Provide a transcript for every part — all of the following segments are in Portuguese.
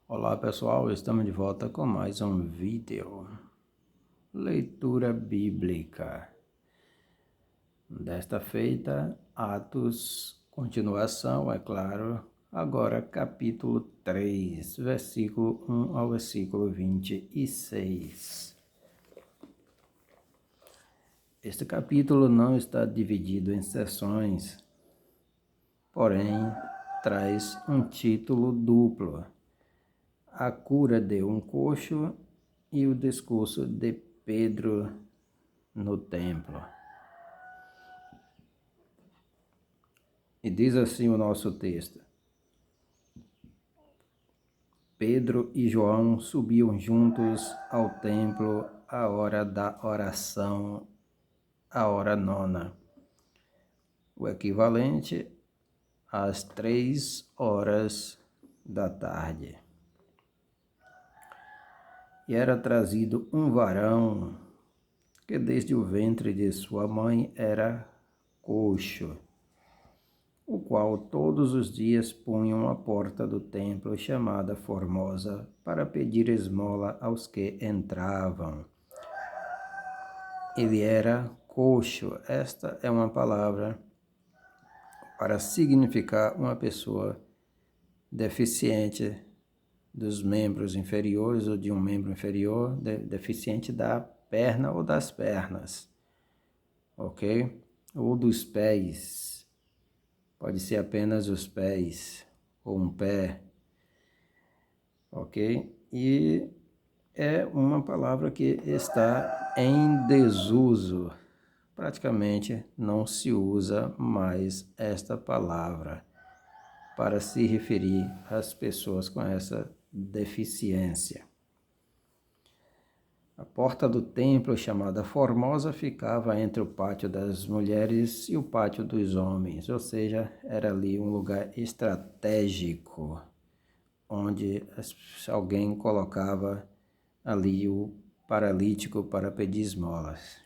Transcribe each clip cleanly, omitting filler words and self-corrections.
Olá pessoal, estamos de volta com mais um vídeo. Leitura bíblica. Desta feita, Atos, continuação, é claro, agora capítulo 3, versículo 1 ao versículo 26. Este capítulo não está dividido em seções, porém traz um título duplo: a cura de um coxo e o discurso de Pedro no templo. E diz assim o nosso texto: Pedro e João subiam juntos ao templo à hora da oração, a hora nona, o equivalente às 3 horas da tarde. E era trazido um varão que desde o ventre de sua mãe era coxo, o qual todos os dias punham à porta do templo chamada Formosa para pedir esmola aos que entravam. Ele era coxo. Esta é uma palavra para significar uma pessoa deficiente dos membros inferiores ou de um membro inferior, deficiente da perna ou das pernas, ok? Ou dos pés, pode ser apenas os pés ou um pé, ok? E é uma palavra que está em desuso, praticamente não se usa mais esta palavra para se referir às pessoas com essa deficiência. A porta do templo, chamada Formosa, ficava entre o pátio das mulheres e o pátio dos homens, ou seja, era ali um lugar estratégico, onde alguém colocava ali o paralítico para pedir esmolas.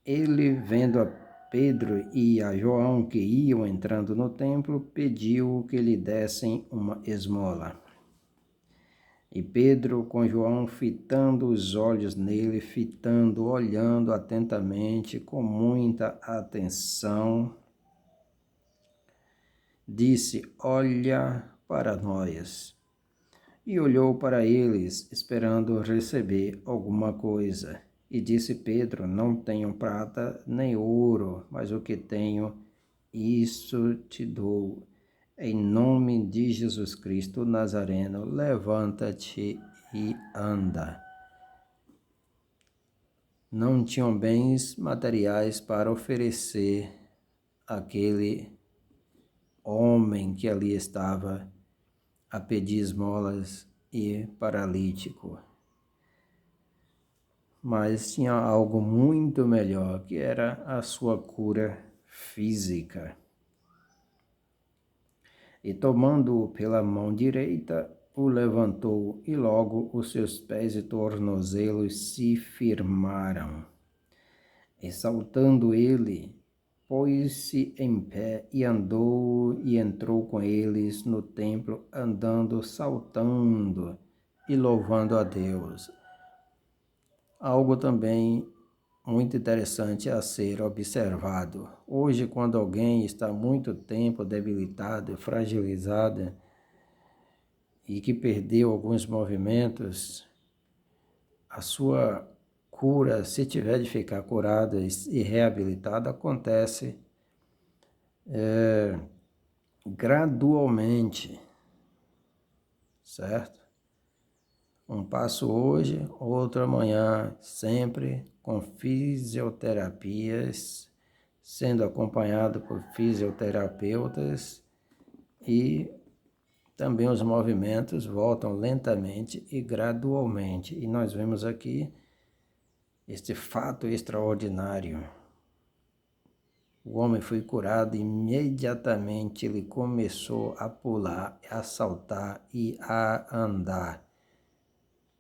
Ele, vendo a Pedro e a João que iam entrando no templo, pediu que lhe dessem uma esmola. E Pedro, com João, fitando os olhos nele, olhando atentamente, com muita atenção, disse: olha para nós. E olhou para eles, esperando receber alguma coisa. E disse Pedro: não tenho prata nem ouro, mas o que tenho, isso te dou. Em nome de Jesus Cristo Nazareno, levanta-te e anda. Não tinham bens materiais para oferecer àquele homem que ali estava a pedir esmolas e paralítico. Mas tinha algo muito melhor, que era a sua cura física. E tomando-o pela mão direita, o levantou, e logo os seus pés e tornozelos se firmaram. E saltando ele, pôs-se em pé e andou e entrou com eles no templo, andando, saltando e louvando a Deus. Algo também muito interessante a ser observado. Hoje, quando alguém está muito tempo debilitado, fragilizado e que perdeu alguns movimentos, a sua cura, se tiver de ficar curada e reabilitada, acontece gradualmente, certo? Um passo hoje, outro amanhã, sempre com fisioterapias, sendo acompanhado por fisioterapeutas, e também os movimentos voltam lentamente e gradualmente. E nós vemos aqui este fato extraordinário. O homem foi curado e imediatamente ele começou a pular, a saltar e a andar.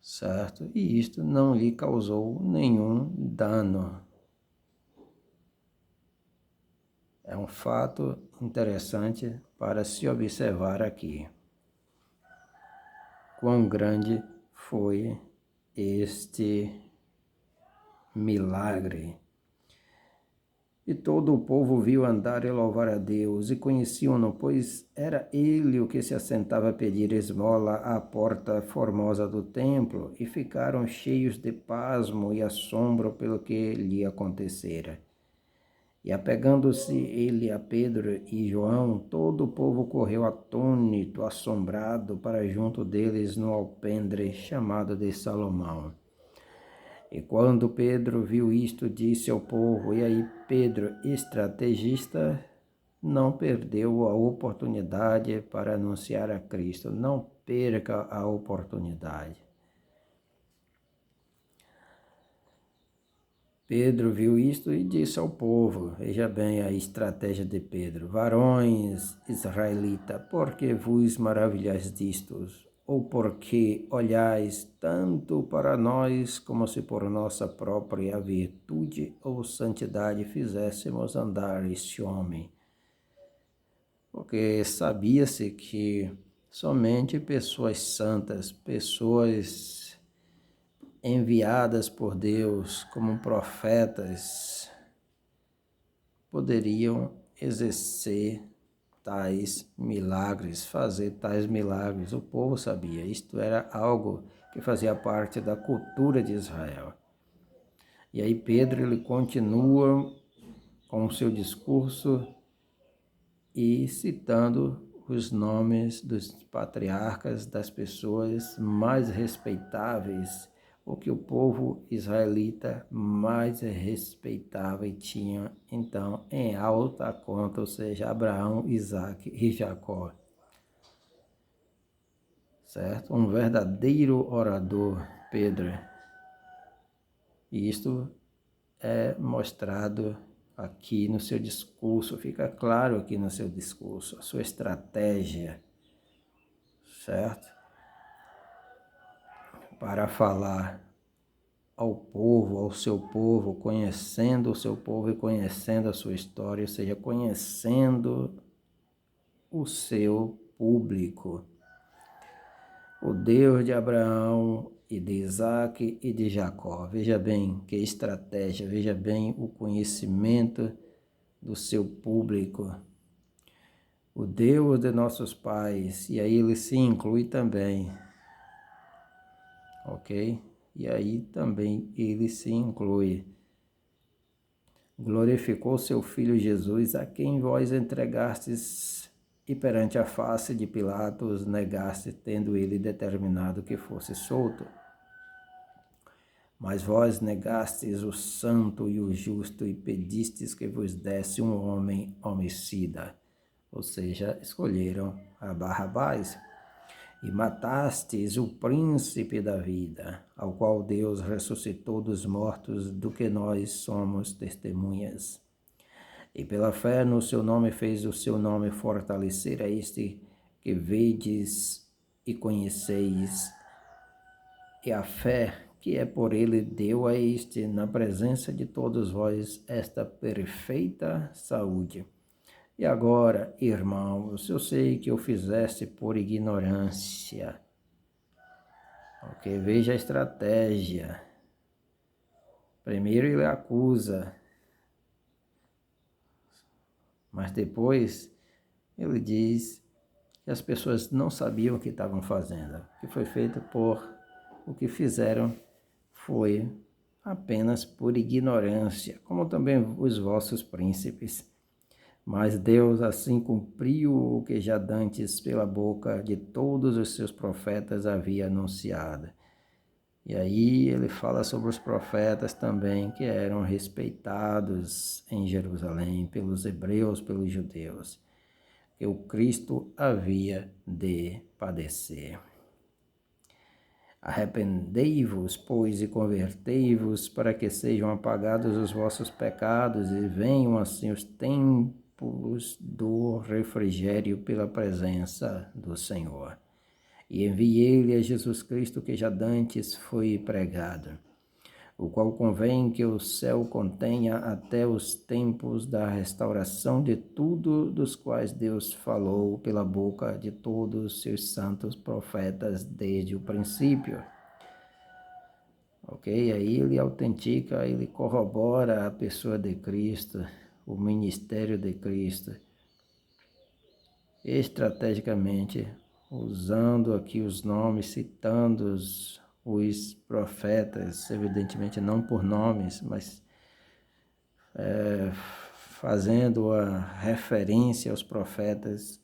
Certo? E isto não lhe causou nenhum dano. É um fato interessante para se observar aqui. quão grande foi este milagre. E todo o povo viu andar e louvar a Deus, e conheciam-no, pois era ele o que se assentava a pedir esmola à porta formosa do templo, e ficaram cheios de pasmo e assombro pelo que lhe acontecera. E apegando-se ele a Pedro e João, todo o povo correu atônito, assombrado, para junto deles no alpendre chamado de Salomão. E quando Pedro viu isto, disse ao povo, e aí Pedro, estrategista, não perdeu a oportunidade para anunciar a Cristo. Não perca a oportunidade. Pedro viu isto e disse ao povo, veja bem a estratégia de Pedro, varões israelita, por que vos maravilhais disto? Ou porque olhais tanto para nós como se por nossa própria virtude ou santidade fizéssemos andar este homem? Porque sabia-se que somente pessoas santas, pessoas enviadas por Deus como profetas, poderiam exercer tais milagres, fazer tais milagres. O povo sabia, isto era algo que fazia parte da cultura de Israel. E aí Pedro, ele continua com o seu discurso e citando os nomes dos patriarcas, das pessoas mais respeitáveis, o que o povo israelita mais respeitava e tinha, então, em alta conta, ou seja, Abraão, Isaque e Jacó. Certo? Um verdadeiro orador, Pedro. E isto é mostrado aqui no seu discurso, fica claro aqui no seu discurso, a sua estratégia, certo? Para falar ao povo, ao seu povo, conhecendo o seu povo e conhecendo a sua história, ou seja, conhecendo o seu público. O Deus de Abraão e de Isaque e de Jacó. Veja bem que estratégia, veja bem o conhecimento do seu público. O Deus de nossos pais, e aí ele se inclui também, ok? E aí também ele se inclui. Glorificou seu Filho Jesus, a quem vós entregastes e perante a face de Pilatos negaste, tendo ele determinado que fosse solto. Mas vós negastes o santo e o justo e pedistes que vos desse um homem homicida. Ou seja, escolheram a Barrabás. E matastes o príncipe da vida, ao qual Deus ressuscitou dos mortos, do que nós somos testemunhas. E pela fé no seu nome fez o seu nome fortalecer a este que vedes e conheceis. E a fé que é por ele deu a este, na presença de todos vós, esta perfeita saúde. E agora, irmãos, eu sei que o fizeste por ignorância. Ok, veja a estratégia. Primeiro ele acusa, mas depois ele diz que as pessoas não sabiam o que estavam fazendo. O que foi feito o que fizeram foi apenas por ignorância, como também os vossos príncipes. Mas Deus assim cumpriu o que já dantes pela boca de todos os seus profetas havia anunciado. E aí ele fala sobre os profetas também que eram respeitados em Jerusalém pelos hebreus, pelos judeus, que o Cristo havia de padecer. Arrependei-vos, pois, e convertei-vos, para que sejam apagados os vossos pecados e venham assim os tempos do refrigério pela presença do Senhor. E enviei-lhe a Jesus Cristo, que já dantes foi pregado, o qual convém que o céu contenha até os tempos da restauração de tudo, dos quais Deus falou pela boca de todos os seus santos profetas desde o princípio. Ok? Aí ele autentica, ele corrobora a pessoa de Cristo, o ministério de Cristo, estrategicamente, usando aqui os nomes, citando os profetas, evidentemente não por nomes, mas fazendo a referência aos profetas,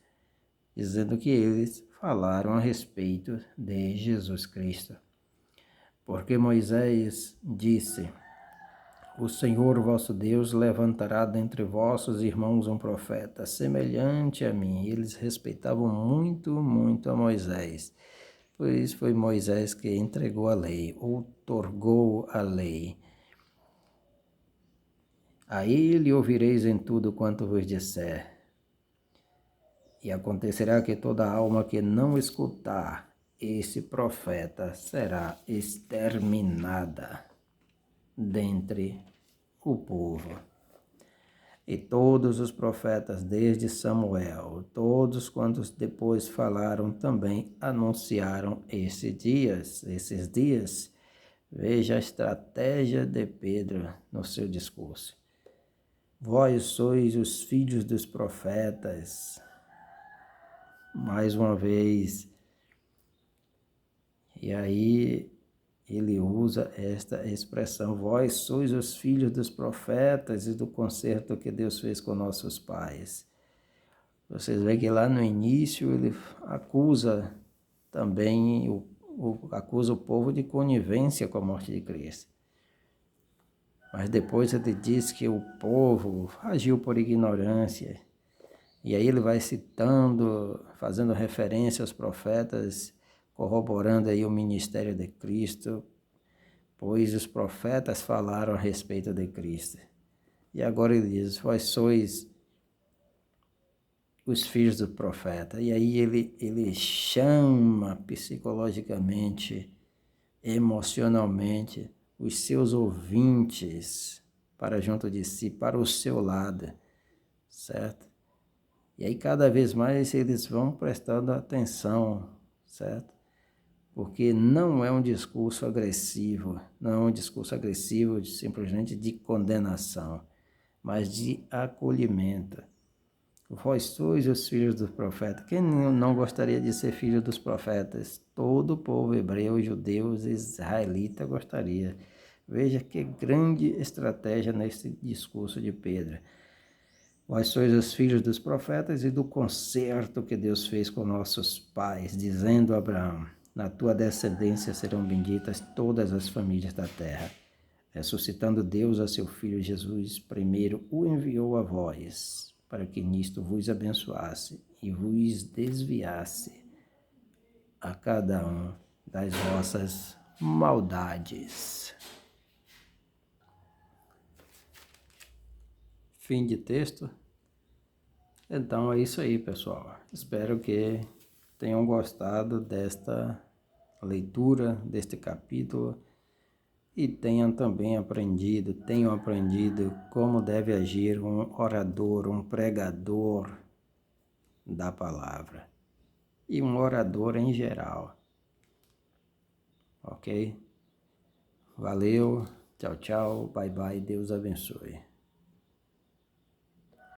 dizendo que eles falaram a respeito de Jesus Cristo. Porque Moisés disse: o Senhor vosso Deus levantará dentre vossos irmãos um profeta, semelhante a mim. Eles respeitavam muito, muito a Moisés, pois foi Moisés que entregou a lei, outorgou a lei. A ele ouvireis em tudo quanto vos disser. E acontecerá que toda alma que não escutar esse profeta será exterminada dentre o povo. E todos os profetas, desde Samuel, todos quantos depois falaram, também anunciaram esses dias. Veja a estratégia de Pedro no seu discurso. Vós sois os filhos dos profetas. Mais uma vez. E aí ele usa esta expressão: vós sois os filhos dos profetas e do concerto que Deus fez com nossos pais. Vocês veem que lá no início ele acusa também, acusa o povo de conivência com a morte de Cristo. Mas depois ele diz que o povo agiu por ignorância. E aí ele vai citando, fazendo referência aos profetas, corroborando aí o ministério de Cristo, pois os profetas falaram a respeito de Cristo. E agora ele diz: vós sois os filhos do profeta. E aí ele chama psicologicamente, emocionalmente, os seus ouvintes para junto de si, para o seu lado, certo? E aí cada vez mais eles vão prestando atenção, certo? Porque não é um discurso agressivo, não é um discurso agressivo simplesmente de condenação, mas de acolhimento. Vós sois os filhos dos profetas. Quem não gostaria de ser filho dos profetas? Todo o povo hebreu, judeus, israelita gostaria. Veja que grande estratégia nesse discurso de Pedro. Vós sois os filhos dos profetas e do concerto que Deus fez com nossos pais, dizendo a Abraão: na tua descendência serão benditas todas as famílias da terra. Ressuscitando Deus a seu Filho Jesus, primeiro o enviou a vós, para que nisto vos abençoasse e vos desviasse a cada um das vossas maldades. Fim de texto. Então é isso aí, pessoal. Espero que tenham gostado desta leitura, deste capítulo, e tenham aprendido como deve agir um orador, um pregador da palavra e um orador em geral. Ok? Valeu, tchau, tchau, bye, bye, Deus abençoe.